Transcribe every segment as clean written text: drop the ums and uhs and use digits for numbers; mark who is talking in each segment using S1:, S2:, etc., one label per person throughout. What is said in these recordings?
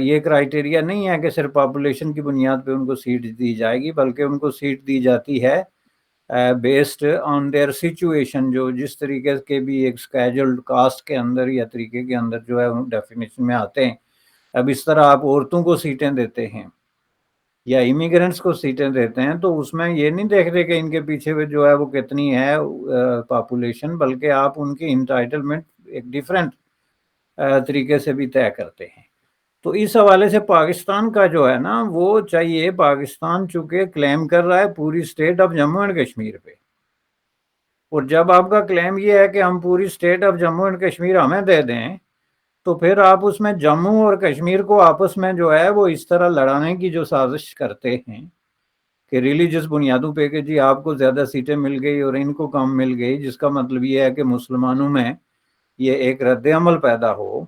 S1: یہ کرائٹیریا نہیں ہے کہ صرف پاپولیشن کی بنیاد پہ ان کو سیٹ دی جائے گی، بلکہ ان کو سیٹ دی جاتی ہے بیسڈ آن دیئر سچویشن، جو جس طریقے کے بھی ایک اسکیجولڈ کاسٹ کے اندر یا طریقے کے اندر جو ہے ڈیفینیشن میں آتے ہیں۔ اب اس طرح آپ عورتوں کو سیٹیں دیتے ہیں یا امیگرینٹس کو سیٹیں دیتے ہیں، تو اس میں یہ نہیں دیکھتے کہ ان کے پیچھے جو ہے وہ کتنی ہے پاپولیشن، بلکہ آپ ان کی انٹائٹلمنٹ ایک ڈیفرنٹ طریقے سے بھی طے کرتے ہیں۔ تو اس حوالے سے پاکستان کا جو ہے نا وہ چاہیے، پاکستان چونکہ کلیم کر رہا ہے پوری state of Jammu and Kashmir پہ، اور جب آپ کا کلیم یہ ہے کہ ہم پوری state of Jammu and Kashmir ہمیں دے دیں، تو پھر آپ اس میں جموں اور کشمیر کو آپس میں جو ہے وہ اس طرح لڑانے کی جو سازش کرتے ہیں کہ ریلیجس بنیادوں پہ کہ جی آپ کو زیادہ سیٹیں مل گئی اور ان کو کم مل گئی، جس کا مطلب یہ ہے کہ مسلمانوں میں یہ ایک رد عمل پیدا ہو،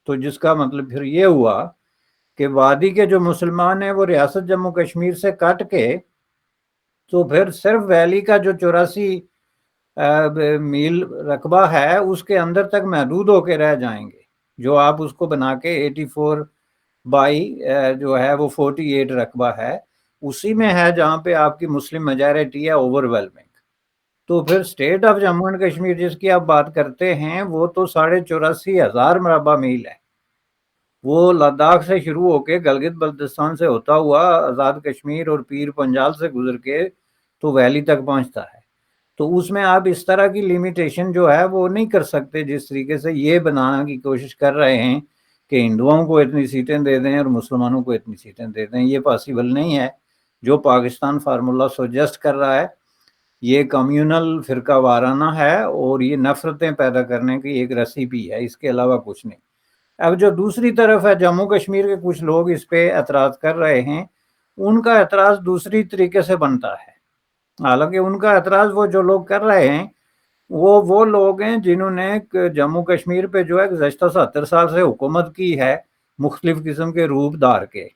S1: تو جس کا مطلب پھر یہ ہوا کہ وادی کے جو مسلمان ہیں وہ ریاست جموں کشمیر سے کٹ کے تو پھر صرف ویلی کا جو 84 میل رقبہ ہے اس کے اندر تک محدود ہو کے رہ جائیں گے، جو آپ اس کو بنا کے 84 بائی جو ہے وہ 48 رقبہ ہے، اسی میں ہے جہاں پہ آپ کی مسلم میجارٹی ہے اوور ویلمنگ۔ تو پھر state of Jammu and Kashmir جس کی آپ بات کرتے ہیں وہ تو 84,500 مربع میل ہے، وہ لداخ سے شروع ہو کے گلگت بلتستان سے ہوتا ہوا آزاد کشمیر اور پیر پنجال سے گزر کے تو ویلی تک پہنچتا ہے۔ تو اس میں آپ اس طرح کی لیمیٹیشن جو ہے وہ نہیں کر سکتے جس طریقے سے یہ بنانے کی کوشش کر رہے ہیں کہ ہندوؤں کو اتنی سیٹیں دے دیں اور مسلمانوں کو اتنی سیٹیں دے دیں۔ یہ پاسبل نہیں ہے۔ جو پاکستان فارمولا سجیسٹ کر رہا ہے یہ کمیونل فرقہ وارانہ ہے اور یہ نفرتیں پیدا کرنے کی ایک ریسیپی ہے، اس کے علاوہ کچھ نہیں۔ اب جو دوسری طرف ہے جموں کشمیر کے کچھ لوگ اس پہ اعتراض کر رہے ہیں، ان کا اعتراض دوسری طریقے سے بنتا ہے۔ حالانکہ ان کا اعتراض وہ جو لوگ کر رہے ہیں وہ لوگ ہیں جنہوں نے جموں کشمیر پہ جو ہے گزشتہ 70 سال سے حکومت کی ہے، مختلف قسم کے روپ دار کے۔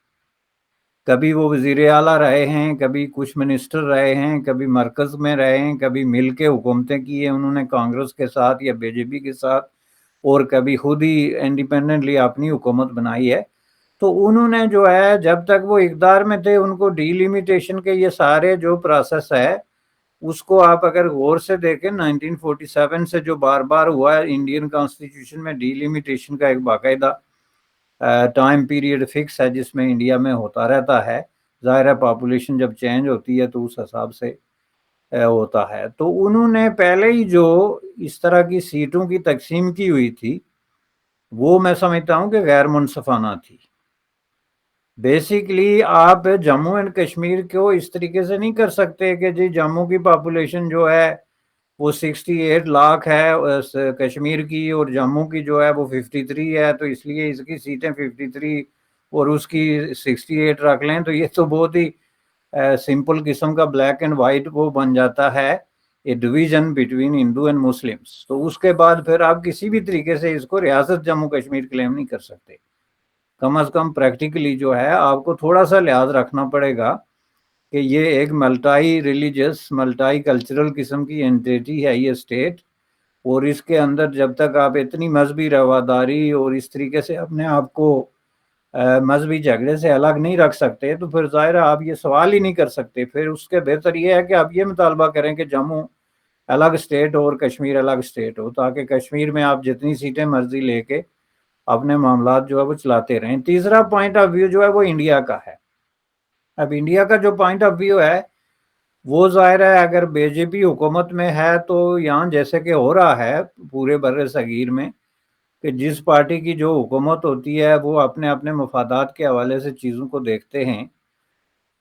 S1: کبھی وہ وزیر اعلیٰ رہے ہیں، کبھی کچھ منسٹر رہے ہیں، کبھی مرکز میں رہے ہیں، کبھی مل کے حکومتیں کی ہیں انہوں نے کانگریس کے ساتھ یا بی جے پی کے ساتھ، اور کبھی خود ہی انڈیپینڈنٹلی اپنی حکومت بنائی ہے۔ تو انہوں نے جو ہے جب تک وہ اقتدار میں تھے ان کو ڈی لیمیٹیشن کے یہ سارے جو پروسیس ہے اس کو آپ اگر غور سے دیکھیں 1947 سے جو بار بار ہوا ہے انڈین کانسٹیٹیوشن میں ڈی لیمیٹیشن کا ایک باقاعدہ ٹائم پیریڈ فکس ہے جس میں انڈیا میں ہوتا رہتا ہے۔ ظاہر ہے پاپولیشن جب چینج ہوتی ہے تو اس حساب سے ہوتا ہے۔ تو انہوں نے پہلے ہی جو اس طرح کی سیٹوں کی تقسیم کی ہوئی تھی وہ میں سمجھتا ہوں کہ غیر منصفانہ تھی۔ بیسیکلی آپ جموں اینڈ کشمیر کو اس طریقے سے نہیں کر سکتے کہ جی جموں کی پاپولیشن جو ہے وہ 68 لاکھ ہے کشمیر کی، اور جموں کی جو ہے وہ 53 ہے، تو اس لیے اس کی سیٹیں 53 اور اس کی 68 رکھ لیں، تو یہ تو بہت ہی سمپل قسم کا بلیک اینڈ وائٹ وہ بن جاتا ہے a division between Hindu and Muslims. تو اس کے بعد پھر آپ کسی بھی طریقے سے اس کو ریاست جموں کشمیر کلیم نہیں کر سکتے۔ کم از کم پریکٹیکلی جو ہے آپ کو تھوڑا سا لحاظ رکھنا پڑے گا کہ یہ ایک ملٹائی ریلیجس ملٹائی کلچرل قسم کی اینٹیٹی ہے یہ اسٹیٹ، اور اس کے اندر جب تک آپ اتنی مذہبی رواداری اور اس طریقے سے اپنے آپ کو مذہبی جھگڑے سے الگ نہیں رکھ سکتے تو پھر ظاہر ہے آپ یہ سوال ہی نہیں کر سکتے۔ پھر اس کے بہتر یہ ہے کہ آپ یہ مطالبہ کریں کہ جموں الگ اسٹیٹ ہو اور کشمیر الگ اسٹیٹ ہو، تاکہ کشمیر میں آپ جتنی سیٹیں مرضی لے کے اپنے معاملات جو ہے وہ چلاتے رہیں۔ تیسرا پوائنٹ آف ویو جو ہے وہ انڈیا کا ہے۔ اب انڈیا کا جو پوائنٹ آف ویو ہے وہ ظاہر ہے اگر بی جے پی حکومت میں ہے تو یہاں جیسے کہ ہو رہا ہے پورے بر صغیر میں کہ جس پارٹی کی جو حکومت ہوتی ہے وہ اپنے اپنے مفادات کے حوالے سے چیزوں کو دیکھتے ہیں،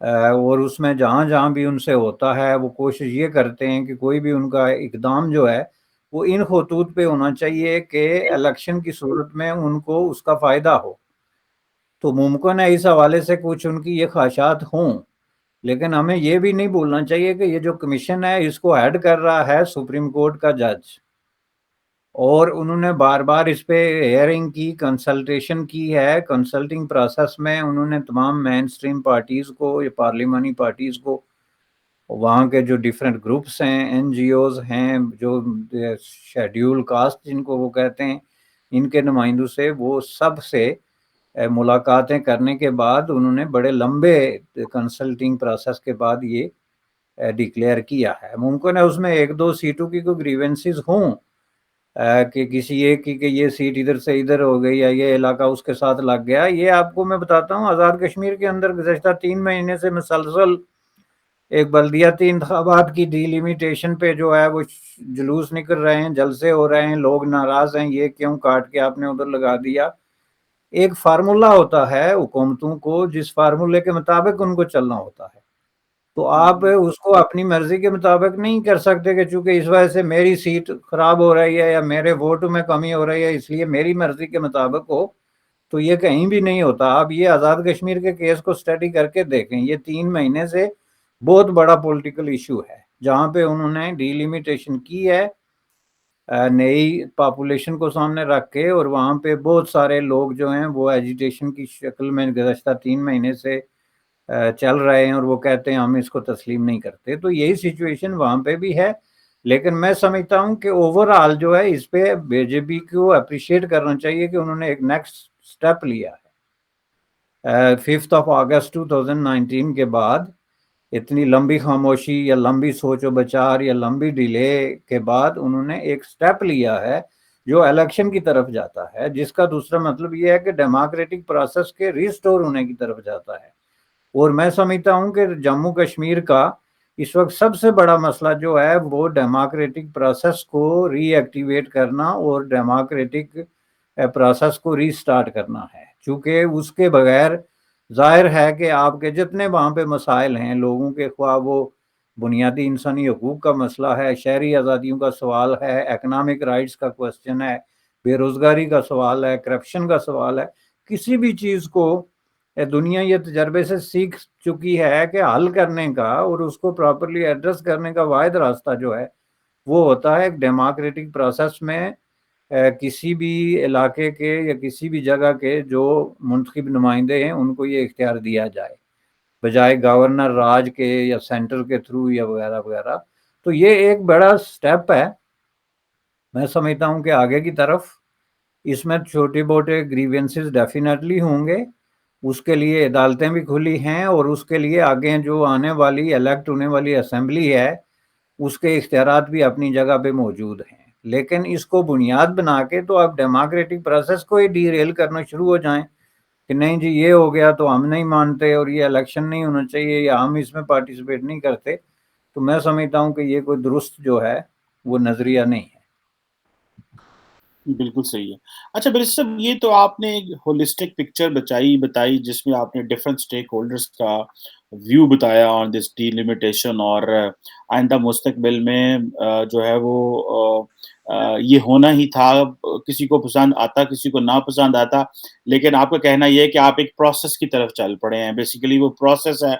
S1: اور اس میں جہاں جہاں بھی ان سے ہوتا ہے وہ کوشش یہ کرتے ہیں کہ کوئی بھی ان کا اقدام جو ہے وہ ان خطوط پہ ہونا چاہیے کہ الیکشن کی صورت میں ان کو اس کا فائدہ ہو۔ تو ممکن ہے اس حوالے سے کچھ ان کی یہ خواہشات ہوں، لیکن ہمیں یہ بھی نہیں بھولنا چاہیے کہ یہ جو کمیشن ہے اس کو ہیڈ کر رہا ہے سپریم کورٹ کا جج، اور انہوں نے بار بار اس پہ ہیئرنگ کی، کنسلٹیشن کی ہے۔ کنسلٹنگ پروسیس میں انہوں نے تمام مین سٹریم پارٹیز کو، یہ پارلیمانی پارٹیز کو، وہاں کے جو ڈیفرنٹ گروپس ہیں، این جی اوز ہیں، جو شیڈیول کاسٹ جن کو وہ کہتے ہیں، ان کے نمائندوں سے وہ سب سے ملاقاتیں کرنے کے بعد انہوں نے بڑے لمبے کنسلٹنگ پروسیس کے بعد یہ ڈکلیئر کیا ہے. ممکن ہے اس میں 1-2 سیٹوں کی کوئی گریونسز ہوں کہ کسی ایک کی کہ یہ سیٹ ادھر سے ادھر ہو گئی یا یہ علاقہ اس کے ساتھ لگ گیا. یہ آپ کو میں بتاتا ہوں آزاد کشمیر کے اندر گزشتہ 3 مہینے سے مسلسل ایک بلدیاتی انتخابات کی ڈی لیمیٹیشن پہ جو ہے وہ جلوس نکل رہے ہیں, جلسے ہو رہے ہیں, لوگ ناراض ہیں, یہ کیوں کاٹ کے آپ نے ادھر لگا دیا. ایک فارمولا ہوتا ہے حکومتوں کو, جس فارمولے کے مطابق ان کو چلنا ہوتا ہے. تو آپ اس کو اپنی مرضی کے مطابق نہیں کر سکتے کہ چونکہ اس وجہ سے میری سیٹ خراب ہو رہی ہے یا میرے ووٹ میں کمی ہو رہی ہے اس لیے میری مرضی کے مطابق ہو. تو یہ کہیں بھی نہیں ہوتا. آپ یہ آزاد کشمیر کے کیس کو اسٹڈی کر کے دیکھیں, یہ 3 مہینے سے بہت بڑا پولیٹیکل ایشو ہے جہاں پہ انہوں نے ڈی لیمیٹیشن کی ہے نئی پاپولیشن کو سامنے رکھ کے, اور وہاں پہ بہت سارے لوگ جو ہیں وہ ایجیٹیشن کی شکل میں گزشتہ 3 مہینے سے چل رہے ہیں اور وہ کہتے ہیں ہم اس کو تسلیم نہیں کرتے. تو یہی سچویشن وہاں پہ بھی ہے. لیکن میں سمجھتا ہوں کہ اوور آل جو ہے اس پہ بی جے پی کو اپریشیٹ کرنا چاہیے کہ انہوں نے ایک نیکسٹ سٹیپ لیا ہے. 5 اگست 2019 کے بعد اتنی لمبی خاموشی یا لمبی سوچ و بچار یا لمبی ڈیلے کے بعد انہوں نے ایک سٹیپ لیا ہے جو الیکشن کی طرف جاتا ہے, جس کا دوسرا مطلب یہ ہے کہ ڈیموکریٹک پروسیس کے ریسٹور ہونے کی طرف جاتا ہے. اور میں سمجھتا ہوں کہ جموں کشمیر کا اس وقت سب سے بڑا مسئلہ جو ہے وہ ڈیموکریٹک پروسیس کو ری ایکٹیویٹ کرنا اور ڈیموکریٹک پروسیس کو ری سٹارٹ کرنا ہے. چونکہ اس کے بغیر ظاہر ہے کہ آپ کے جتنے وہاں پہ مسائل ہیں لوگوں کے, خواہ وہ بنیادی انسانی حقوق کا مسئلہ ہے, شہری آزادیوں کا سوال ہے, اکنامک رائٹس کا کوسچن ہے, بے روزگاری کا سوال ہے, کرپشن کا سوال ہے, کسی بھی چیز کو دنیا یہ تجربے سے سیکھ چکی ہے کہ حل کرنے کا اور اس کو پراپرلی ایڈریس کرنے کا واحد راستہ جو ہے وہ ہوتا ہے ایک ڈیموکریٹک پروسیس میں کسی بھی علاقے کے یا کسی بھی جگہ کے جو منتخب نمائندے ہیں ان کو یہ اختیار دیا جائے بجائے گورنر راج کے یا سینٹر کے تھرو یا وغیرہ وغیرہ. تو یہ ایک بڑا سٹیپ ہے. میں سمجھتا ہوں کہ آگے کی طرف اس میں چھوٹے موٹے گریوینسز ڈیفینیٹلی ہوں گے. اس کے لیے عدالتیں بھی کھلی ہیں اور اس کے لیے آگے جو آنے والی الیکٹ ہونے والی اسمبلی ہے اس کے اختیارات بھی اپنی جگہ پہ موجود ہیں. لیکن اس کو بنیاد بنا کے تو آپ ڈیموکریٹک پروسیس کو ہی ڈی ریل کرنا شروع ہو جائیں کہ نہیں جی یہ ہو گیا تو ہم نہیں مانتے اور یہ الیکشن نہیں ہونا چاہیے یا ہم اس میں پارٹیسپیٹ نہیں کرتے. تو میں سمجھتا ہوں کہ یہ کوئی درست جو ہے وہ نظریہ نہیں ہے.
S2: بالکل صحیح ہے. اچھا برسٹر صاحب, یہ تو آپ نے ایک ہولسٹک پکچر بتائی جس میں آپ نے ڈفرنٹ اسٹیک ہولڈرز کا ویو بتایا آن دس ڈی لمیٹیشن, اور آئندہ مستقبل میں جو ہے وہ یہ ہونا ہی تھا, کسی کو پسند آتا کسی کو ناپسند آتا, لیکن آپ کا کہنا یہ ہے کہ آپ ایک پروسیس کی طرف چل پڑے ہیں. بیسیکلی وہ پروسیس ہے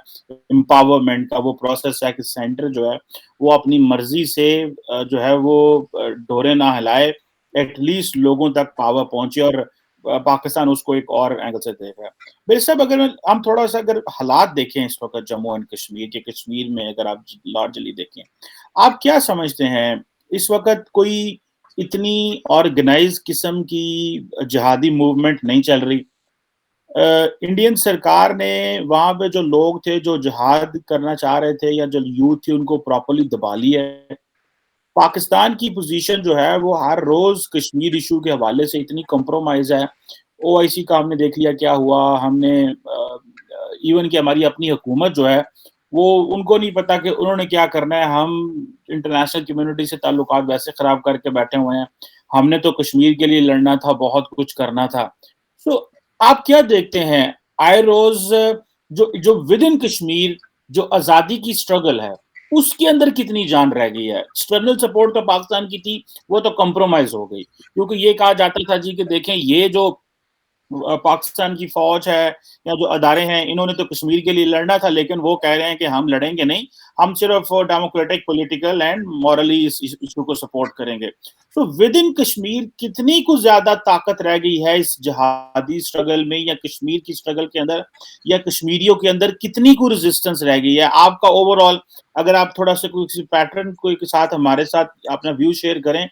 S2: امپاورمنٹ کا, وہ پروسیس ہے کہ سینٹر جو ہے وہ اپنی مرضی سے جو ہے وہ ڈورے نہ ہلائے, ایٹ لیسٹ لوگوں تک پاور پہنچے, اور پاکستان اس کو ایک اور اینگل سے دیکھ رہا ہے. میرے صاحب اگر ہم تھوڑا سا اگر حالات دیکھیں اس وقت جموں اینڈ کشمیر کے, کشمیر میں اگر آپ لارجلی دیکھیں, آپ کیا سمجھتے ہیں اس وقت کوئی اتنی آرگنائز قسم کی جہادی موومنٹ نہیں چل رہی؟ انڈین سرکار نے وہاں پہ جو لوگ تھے جو جہاد کرنا چاہ رہے تھے یا جو یوتھ تھی ان کو پراپرلی دبا لیا ہے. پاکستان کی پوزیشن جو ہے وہ ہر روز کشمیر ایشو کے حوالے سے اتنی کمپرومائز ہے. او آئی سی کا ہم نے دیکھ لیا کیا ہوا, ہم نے ایون کہ ہماری اپنی حکومت جو ہے وہ ان کو نہیں پتا کہ انہوں نے کیا کرنا ہے. ہم انٹرنیشنل کمیونٹی سے تعلقات ویسے خراب کر کے بیٹھے ہوئے ہیں, ہم نے تو کشمیر کے لیے لڑنا تھا, بہت کچھ کرنا تھا. سو آپ کیا دیکھتے ہیں آئے روز جو ود ان کشمیر جو آزادی کی سٹرگل ہے اس کے اندر کتنی جان رہ گئی ہے؟ ایکسٹرنل سپورٹ تو پاکستان کی تھی, وہ تو کمپرومائز ہو گئی, کیونکہ یہ کہا جاتا تھا جی کہ دیکھیں یہ جو پاکستان کی فوج ہے یا جو ادارے ہیں انہوں نے تو کشمیر کے لیے لڑنا تھا, لیکن وہ کہہ رہے ہیں کہ ہم لڑیں گے نہیں, ہم صرف ڈیموکریٹک پولیٹیکل اینڈ مورلی اس ایشو کو سپورٹ کریں گے. تو ود ان کشمیر کتنی کو زیادہ طاقت رہ گئی ہے اس جہادی سٹرگل میں, یا کشمیر کی سٹرگل کے اندر, یا کشمیریوں کے اندر کتنی کو ریزسٹنس رہ گئی ہے؟ آپ کا اوور آل اگر آپ تھوڑا سا کسی پیٹرن کو کے ساتھ ہمارے ساتھ اپنا ویو شیئر کریں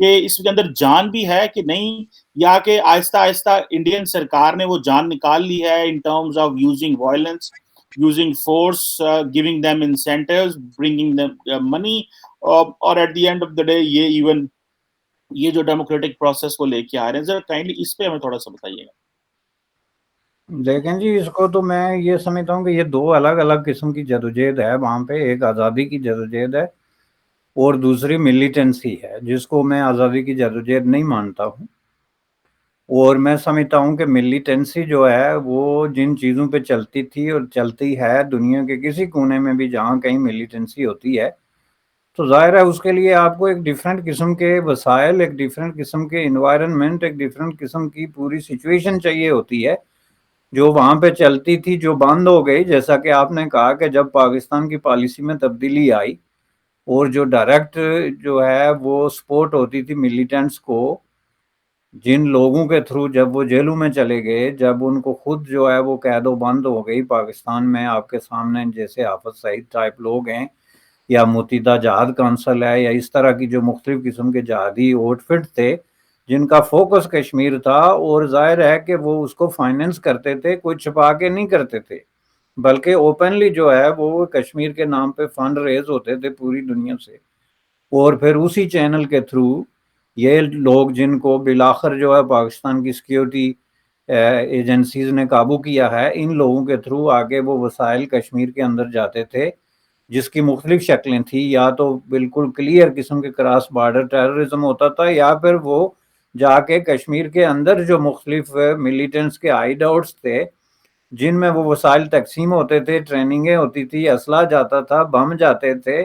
S2: کہ اس کے اندر جان بھی ہے کہ نہیں، یا کہ آہستہ آہستہ انڈین سرکار نے وہ جان نکال لی ہے in terms of using violence, using force, giving them incentives, bringing them money, اور at the end of the day یہ جو ڈیموکریٹک پروسیس کو لے کے آ رہے ہیں، ذرا کائنڈلی اس پہ ہمیں تھوڑا سا بتائیے گا۔
S1: دیکھیں جی، اس کو تو میں یہ سمجھتا ہوں کہ یہ دو الگ الگ قسم کی جدوجہد ہے وہاں پہ، ایک آزادی کی جدوجہد ہے اور دوسری ملیٹنسی ہے، جس کو میں آزادی کی جدوجہد نہیں مانتا ہوں۔ اور میں سمجھتا ہوں کہ ملیٹنسی جو ہے وہ جن چیزوں پہ چلتی تھی اور چلتی ہے دنیا کے کسی کونے میں بھی جہاں کہیں ملیٹنسی ہوتی ہے، تو ظاہر ہے اس کے لیے آپ کو ایک ڈیفرنٹ قسم کے وسائل، ایک ڈیفرنٹ قسم کے انوائرنمنٹ، ایک ڈیفرنٹ قسم کی پوری سچویشن چاہیے ہوتی ہے جو وہاں پہ چلتی تھی، جو بند ہو گئی۔ جیسا کہ آپ نے کہا کہ جب پاکستان کی پالیسی میں تبدیلی آئی اور جو ڈائریکٹ جو ہے وہ سپورٹ ہوتی تھی ملیٹنٹس کو، جن لوگوں کے تھرو جب وہ جیلوں میں چلے گئے، جب ان کو خود جو ہے وہ قید و بند ہو گئی پاکستان میں، آپ کے سامنے جیسے حافظ سعید ٹائپ لوگ ہیں یا متحدہ جہاد کونسل ہے یا اس طرح کی جو مختلف قسم کے جہادی آؤٹ فٹ تھے جن کا فوکس کشمیر تھا، اور ظاہر ہے کہ وہ اس کو فائننس کرتے تھے، کوئی چھپا کے نہیں کرتے تھے، بلکہ اوپنلی جو ہے وہ کشمیر کے نام پہ فنڈ ریز ہوتے تھے پوری دنیا سے، اور پھر اسی چینل کے تھرو یہ لوگ جن کو بالآخر جو ہے پاکستان کی سیکیورٹی ایجنسیز نے قابو کیا ہے، ان لوگوں کے تھرو آگے وہ وسائل کشمیر کے اندر جاتے تھے، جس کی مختلف شکلیں تھیں، یا تو بالکل کلیئر قسم کے کراس بارڈر ٹیررزم ہوتا تھا، یا پھر وہ جا کے کشمیر کے اندر جو مختلف ملیٹنٹس کے ہائیڈ آؤٹس تھے جن میں وہ وسائل تقسیم ہوتے تھے، ٹریننگیں ہوتی تھی، اسلحہ جاتا تھا، بم جاتے تھے،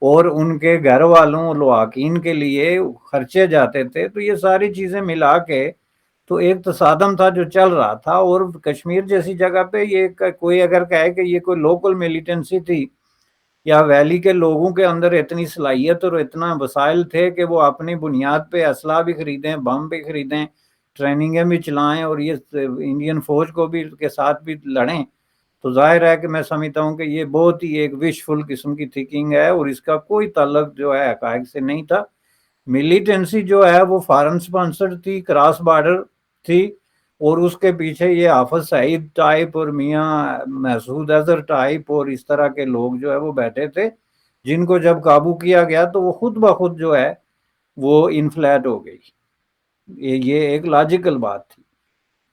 S1: اور ان کے گھر والوں لواحقین کے لیے خرچے جاتے تھے، تو یہ ساری چیزیں ملا کے تو ایک تصادم تھا جو چل رہا تھا۔ اور کشمیر جیسی جگہ پہ یہ کوئی اگر کہے کہ یہ کوئی لوکل ملیٹنسی تھی یا ویلی کے لوگوں کے اندر اتنی صلاحیت اور اتنا وسائل تھے کہ وہ اپنی بنیاد پہ اسلحہ بھی خریدیں، بم بھی خریدیں، ٹریننگیں بھی چلائیں اور یہ انڈین فوج کو بھی کے ساتھ بھی لڑیں، تو ظاہر ہے کہ میں سمجھتا ہوں کہ یہ بہت ہی ایک وشفل قسم کی تھنکنگ ہے اور اس کا کوئی تعلق جو ہے حقائق سے نہیں تھا۔ ملیٹنسی جو ہے وہ فارن سپانسرڈ تھی، کراس بارڈر تھی، اور اس کے پیچھے یہ حافظ سعید ٹائپ اور میاں مسعود اظہر ٹائپ اور اس طرح کے لوگ جو ہے وہ بیٹھے تھے، جن کو جب قابو کیا گیا تو وہ خود بخود جو ہے وہ انفلیٹ ہو گئی۔ یہ ایک لاجیکل بات تھی۔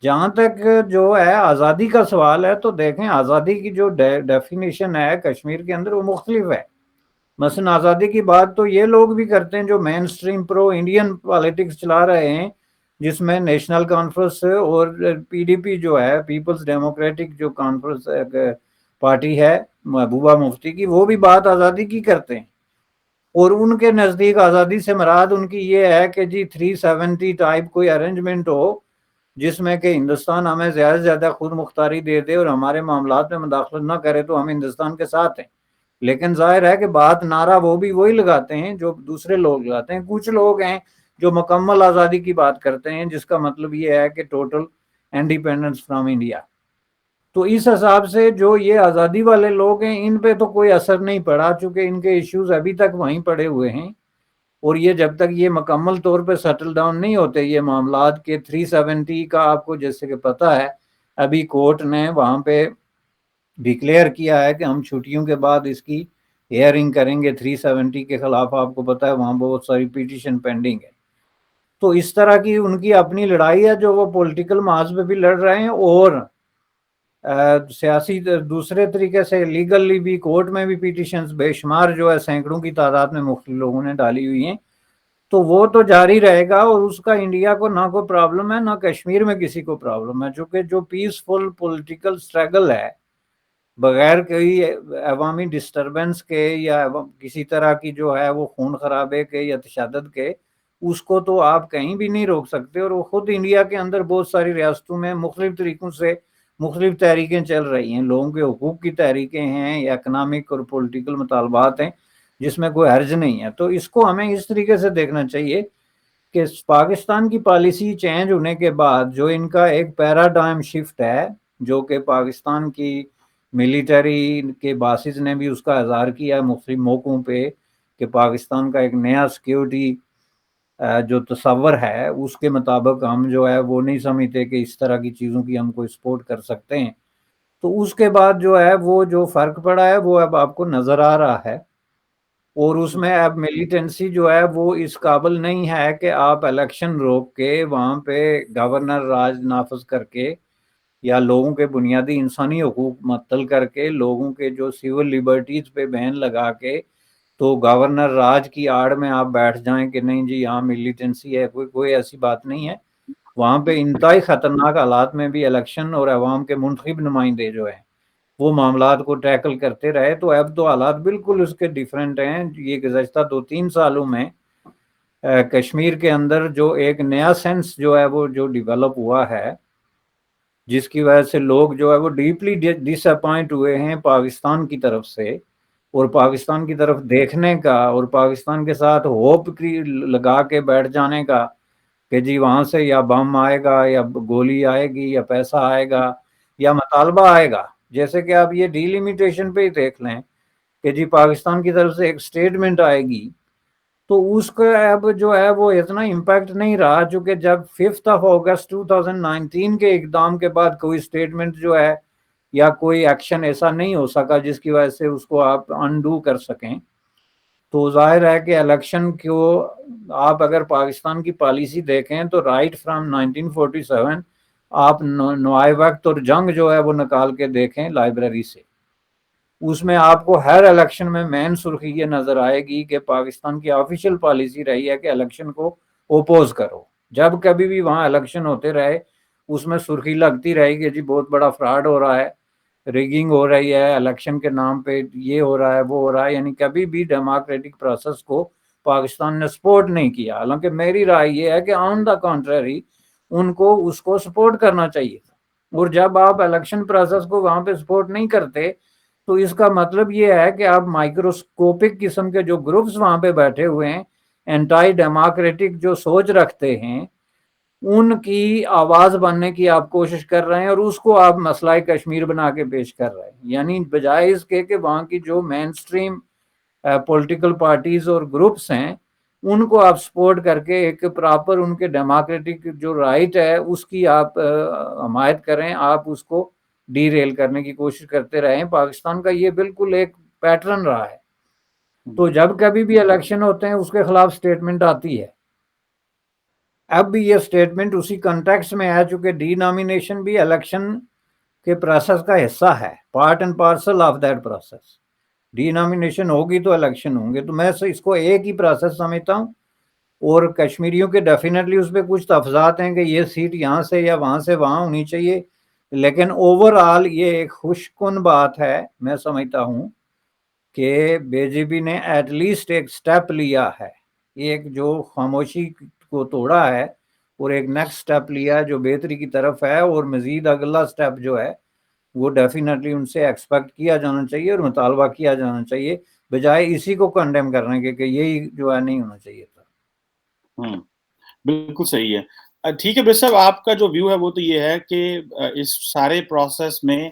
S1: جہاں تک جو ہے آزادی کا سوال ہے، تو دیکھیں آزادی کی جو ڈیفینیشن ہے کشمیر کے اندر وہ مختلف ہے۔ مثلا آزادی کی بات تو یہ لوگ بھی کرتے ہیں جو مین سٹریم پرو انڈین پالیٹکس چلا رہے ہیں، جس میں نیشنل کانفرنس اور پی ڈی پی جو ہے پیپلز ڈیموکریٹک جو کانفرنس پارٹی ہے محبوبہ مفتی کی، وہ بھی بات آزادی کی کرتے ہیں، اور ان کے نزدیک آزادی سے مراد ان کی یہ ہے کہ جی 370 ٹائپ کوئی ارینجمنٹ ہو جس میں کہ ہندوستان ہمیں زیادہ سے زیادہ خود مختاری دے دے اور ہمارے معاملات میں مداخلت نہ کرے تو ہم ہندوستان کے ساتھ ہیں۔ لیکن ظاہر ہے کہ بات نعرہ وہ بھی وہی لگاتے ہیں جو دوسرے لوگ لگاتے ہیں۔ کچھ لوگ ہیں جو مکمل آزادی کی بات کرتے ہیں، جس کا مطلب یہ ہے کہ ٹوٹل انڈیپینڈنس فرام انڈیا۔ تو اس حساب سے جو یہ آزادی والے لوگ ہیں ان پہ تو کوئی اثر نہیں پڑا، چونکہ ان کے ایشوز ابھی تک وہیں پڑے ہوئے ہیں، اور یہ جب تک یہ مکمل طور پہ سیٹل ڈاؤن نہیں ہوتے یہ معاملات کے 370 کا، آپ کو جیسے کہ پتہ ہے ابھی کورٹ نے وہاں پہ ڈکلیئر کیا ہے کہ ہم چھٹیوں کے بعد اس کی ہیئرنگ کریں گے 370 کے خلاف، آپ کو پتہ ہے وہاں بہت ساری پیٹیشن پینڈنگ ہے۔ تو اس طرح کی ان کی اپنی لڑائی ہے جو وہ پولیٹیکل محاذ پہ بھی لڑ رہے ہیں، اور سیاسی دوسرے طریقے سے لیگلی بھی کورٹ میں بھی پیٹیشنز بے شمار جو ہے سینکڑوں کی تعداد میں مختلف لوگوں نے ڈالی ہوئی ہیں، تو وہ تو جاری رہے گا، اور اس کا انڈیا کو نہ کوئی پرابلم ہے نہ کشمیر میں کسی کو پرابلم ہے، چونکہ جو پیسفل پولیٹیکل سٹرگل ہے بغیر کوئی عوامی ڈسٹربنس کے یا کسی طرح کی جو ہے وہ خون خرابے کے یا تشدد کے، اس کو تو آپ کہیں بھی نہیں روک سکتے، اور وہ خود انڈیا کے اندر بہت ساری ریاستوں میں مختلف طریقوں سے مختلف تحریکیں چل رہی ہیں، لوگوں کے حقوق کی تحریکیں ہیں یا اکنامک اور پولیٹیکل مطالبات ہیں، جس میں کوئی حرج نہیں ہے۔ تو اس کو ہمیں اس طریقے سے دیکھنا چاہیے کہ پاکستان کی پالیسی چینج ہونے کے بعد جو ان کا ایک پیراڈائم شفٹ ہے، جو کہ پاکستان کی ملیٹری کے باسز نے بھی اس کا اظہار کیا ہے مختلف موقعوں پہ کہ پاکستان کا ایک نیا سیکیورٹی جو تصور ہے اس کے مطابق ہم جو ہے وہ نہیں سمجھتے کہ اس طرح کی چیزوں کی ہم کوئی سپورٹ کر سکتے ہیں. تو اس کے بعد جو ہے وہ جو فرق پڑا ہے وہ اب آپ کو نظر آ رہا ہے. اور اس میں اب ملیٹنسی جو ہے وہ اس قابل نہیں ہے کہ آپ الیکشن روک کے وہاں پہ گورنر راج نافذ کر کے یا لوگوں کے بنیادی انسانی حقوق معطل کر کے لوگوں کے جو سول لبرٹیز پہ بین لگا کے تو گورنر راج کی آڑ میں آپ بیٹھ جائیں کہ نہیں جی یہاں ملیٹنسی ہے. کوئی ایسی بات نہیں ہے. وہاں پہ انتہائی خطرناک حالات میں بھی الیکشن اور عوام کے منتخب نمائندے جو ہیں وہ معاملات کو ٹیکل کرتے رہے. تو اب تو حالات بالکل اس کے ڈیفرنٹ ہیں. یہ گزشتہ 2-3 سالوں میں کشمیر کے اندر جو ایک نیا سینس جو ہے وہ جو ڈیولپ ہوا ہے جس کی وجہ سے لوگ جو ہے وہ ڈیپلی ڈس اپوائنٹ ہوئے ہیں پاکستان کی طرف سے اور پاکستان کی طرف دیکھنے کا اور پاکستان کے ساتھ ہوپ کی لگا کے بیٹھ جانے کا کہ جی وہاں سے یا بم آئے گا یا گولی آئے گی یا پیسہ آئے گا یا مطالبہ آئے گا. جیسے کہ آپ یہ ڈی لمیٹیشن پہ ہی دیکھ لیں کہ جی پاکستان کی طرف سے ایک سٹیٹمنٹ آئے گی تو اس کا اب جو ہے وہ اتنا امپیکٹ نہیں رہا چونکہ جب 5 اگست 2019 کے اقدام کے بعد کوئی سٹیٹمنٹ جو ہے یا کوئی ایکشن ایسا نہیں ہو سکا جس کی وجہ سے اس کو آپ انڈو کر سکیں. تو ظاہر ہے کہ الیکشن کو آپ اگر پاکستان کی پالیسی دیکھیں تو رائٹ فرام 1947 آپ نوائے وقت اور جنگ جو ہے وہ نکال کے دیکھیں لائبریری سے. اس میں آپ کو ہر الیکشن میں مین سرخی یہ نظر آئے گی کہ پاکستان کی آفیشیل پالیسی رہی ہے کہ الیکشن کو اوپوز کرو. جب کبھی بھی وہاں الیکشن ہوتے رہے اس میں سرخی لگتی رہے گی جی بہت بڑا فراڈ ہو رہا ہے, ریگنگ ہو رہی ہے, الیکشن کے نام پہ یہ ہو رہا ہے وہ ہو رہا ہے. یعنی کبھی بھی ڈیموکریٹک پروسیس کو پاکستان نے سپورٹ نہیں کیا. حالانکہ میری رائے یہ ہے کہ آن دا کنٹریری ان کو اس کو سپورٹ کرنا چاہیے تھا. اور جب آپ الیکشن پروسیس کو وہاں پہ سپورٹ نہیں کرتے تو اس کا مطلب یہ ہے کہ آپ مائکروسکوپک قسم کے جو گروپس وہاں پہ بیٹھے ہوئے ہیں اینٹائی ڈیموکریٹک جو سوچ رکھتے ہیں ان کی آواز بننے کی آپ کوشش کر رہے ہیں اور اس کو آپ مسئلہ کشمیر بنا کے پیش کر رہے ہیں. یعنی بجائے اس کے کہ وہاں کی جو مین سٹریم پولیٹیکل پارٹیز اور گروپس ہیں ان کو آپ سپورٹ کر کے ایک پراپر ان کے ڈیموکریٹک جو رائٹ ہے اس کی آپ حمایت کریں, آپ اس کو ڈی ریل کرنے کی کوشش کرتے رہے ہیں. پاکستان کا یہ بالکل ایک پیٹرن رہا ہے. تو جب کبھی بھی الیکشن ہوتے ہیں اس کے خلاف سٹیٹمنٹ آتی ہے. اب بھی یہ سٹیٹمنٹ اسی کنٹیکس میں ہے چونکہ ڈی نامینیشن بھی الیکشن کے پروسیس کا حصہ ہے, part and parcel of that process. D nomination ہوگی تو الیکشن ہوں گے. تو میں اس کو ایک ہی پروسیس سمجھتا ہوں اور کشمیریوں کے ڈیفینیٹلی اس پہ کچھ تفضات ہیں کہ یہ سیٹ یہاں سے یا وہاں سے وہاں ہونی چاہیے, لیکن اوور آل یہ ایک خوش کن بات ہے. میں سمجھتا ہوں کہ بی جے پی نے ایٹ لیسٹ ایک سٹیپ لیا ہے, ایک جو خاموشی کو توڑا ہے اور ایک نیکسٹ سٹیپ لیا ہے جو بہتری کی طرف ہے. اور مزید اگلا سٹیپ جو ہے وہ ڈیفینیٹلی ان سے ایکسپیکٹ کیا جانا چاہیے اور مطالبہ کیا جانا چاہیے بجائے اسی کو کنڈیم کرنے کے کہ یہی جو ہے نہیں ہونا چاہیے تھا.
S2: بالکل صحیح ہے. ٹھیک ہے بھائی صاحب, آپ کا جو ویو ہے وہ تو یہ ہے کہ اس سارے پروسیس میں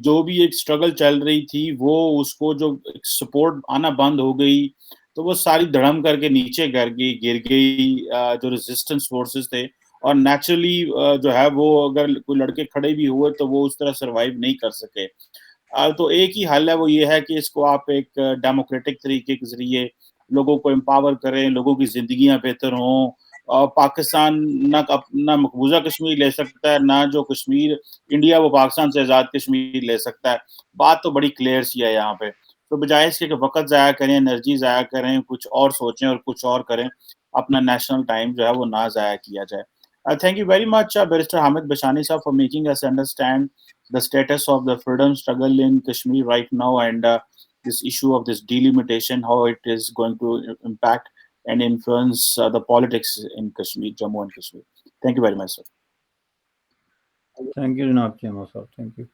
S2: جو بھی ایک اسٹرگل چل رہی تھی وہ اس کو جو سپورٹ آنا بند ہو گئی تو وہ ساری دھڑم کر کے نیچے گر گئی جو ریزسٹنس فورسز تھے. اور نیچرلی جو ہے وہ اگر کوئی لڑکے کھڑے بھی ہوئے تو وہ اس طرح سروائیو نہیں کر سکے. تو ایک ہی حل ہے وہ یہ ہے کہ اس کو آپ ایک ڈیموکریٹک طریقے کے ذریعے لوگوں کو امپاور کریں, لوگوں کی زندگیاں بہتر ہوں. اور پاکستان نہ مقبوضہ کشمیر لے سکتا ہے, نہ جو کشمیر انڈیا وہ پاکستان سے آزاد کشمیر لے سکتا ہے. بات تو بڑی کلیئر سی ہے یہاں پہ. تو بجائے اس کے کہ وقت ضائع کریں, انرجی ضائع کریں, کچھ اور سوچیں اور کچھ اور کریں, اپنا نیشنل ٹائم جو ہے وہ نہ ضائع کیا جائے. Thank you very much, Barrister Hamid Bashani sir, for making us understand the status of the freedom struggle in Kashmir right now and this issue of this delimitation, how it is going to impact and influence the politics in Kashmir, Jammu and Kashmir. Thank you very much, sir.
S1: Thank you, Janab Chema sir. Thank you.